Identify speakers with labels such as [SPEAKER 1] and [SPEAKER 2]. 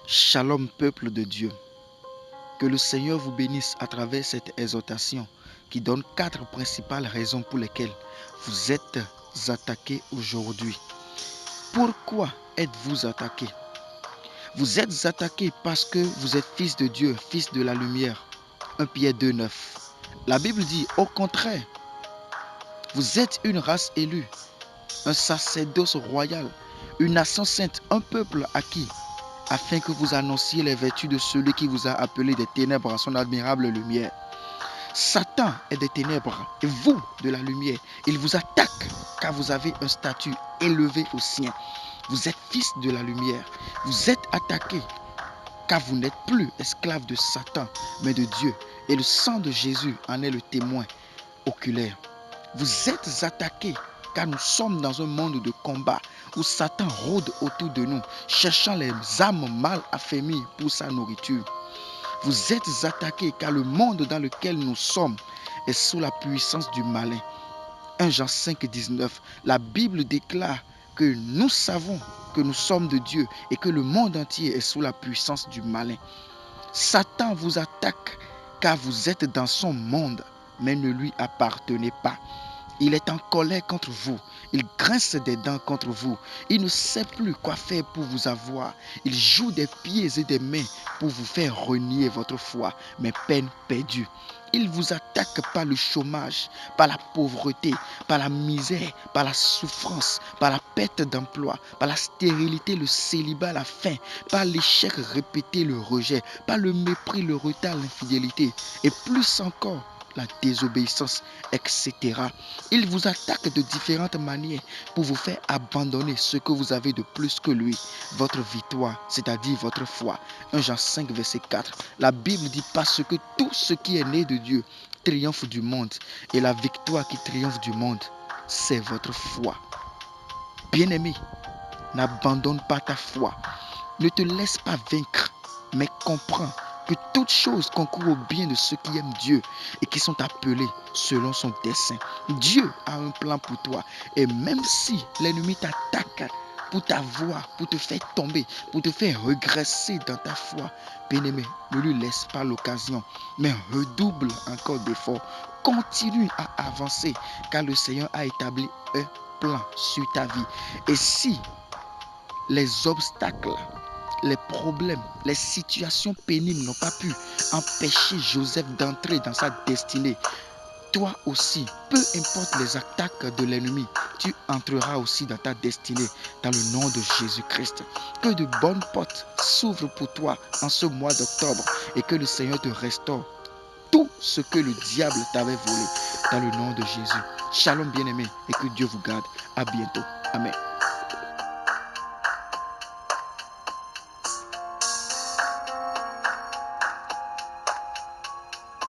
[SPEAKER 1] Shalom peuple de Dieu, que le Seigneur vous bénisse à travers cette exhortation qui donne 4 principales raisons pour lesquelles vous êtes attaqués aujourd'hui. Pourquoi êtes-vous attaqués? Vous êtes attaqués parce que vous êtes fils de Dieu, fils de la lumière. 1 Pierre 2,9. La Bible dit au contraire, vous êtes une race élue, un sacerdoce royal, une nation sainte, un peuple acquis, afin que vous annonciez les vertus de celui qui vous a appelé des ténèbres à son admirable lumière. Satan est des ténèbres et vous de la lumière. Il vous attaque car vous avez un statut élevé au sien. Vous êtes fils de la lumière. Vous êtes attaqué car vous n'êtes plus esclave de Satan mais de Dieu. Et le sang de Jésus en est le témoin oculaire. Vous êtes attaqués car nous sommes dans un monde de combat où Satan rôde autour de nous, cherchant les âmes mal affermies pour sa nourriture. Vous êtes attaqués car le monde dans lequel nous sommes est sous la puissance du malin. 1 Jean 5, 19. La Bible déclare que nous savons que nous sommes de Dieu et que le monde entier est sous la puissance du malin. Satan vous attaque car vous êtes dans son monde, mais ne lui appartenez pas. Il est en colère contre vous. Il grince des dents contre vous. Il ne sait plus quoi faire pour vous avoir. Il joue des pieds et des mains pour vous faire renier votre foi, mais peine perdue. Il vous attaque par le chômage, par la pauvreté, par la misère, par la souffrance, par la perte d'emploi, par la stérilité, le célibat, la faim, par l'échec répété, le rejet, par le mépris, le retard, l'infidélité et plus encore la désobéissance, etc. Il vous attaque de différentes manières pour vous faire abandonner ce que vous avez de plus que lui, votre victoire, c'est-à-dire votre foi. 1 Jean 5, verset 4. La Bible dit parce que tout ce qui est né de Dieu triomphe du monde et la victoire qui triomphe du monde, c'est votre foi. Bien-aimé, n'abandonne pas ta foi. Ne te laisse pas vaincre, mais comprends que toute chose concourt au bien de ceux qui aiment Dieu et qui sont appelés selon son dessein. Dieu a un plan pour toi. Et même si l'ennemi t'attaque pour t'avoir, pour te faire tomber, pour te faire regresser dans ta foi, bien-aimé, ne lui laisse pas l'occasion, mais redouble encore d'efforts. Continue à avancer, car le Seigneur a établi un plan sur ta vie. Et si les obstacles, les problèmes, les situations pénibles n'ont pas pu empêcher Joseph d'entrer dans sa destinée, toi aussi, peu importe les attaques de l'ennemi, tu entreras aussi dans ta destinée dans le nom de Jésus-Christ. Que de bonnes portes s'ouvrent pour toi en ce mois d'octobre et que le Seigneur te restaure tout ce que le diable t'avait volé dans le nom de Jésus. Shalom bien-aimé et que Dieu vous garde. À bientôt. Amen.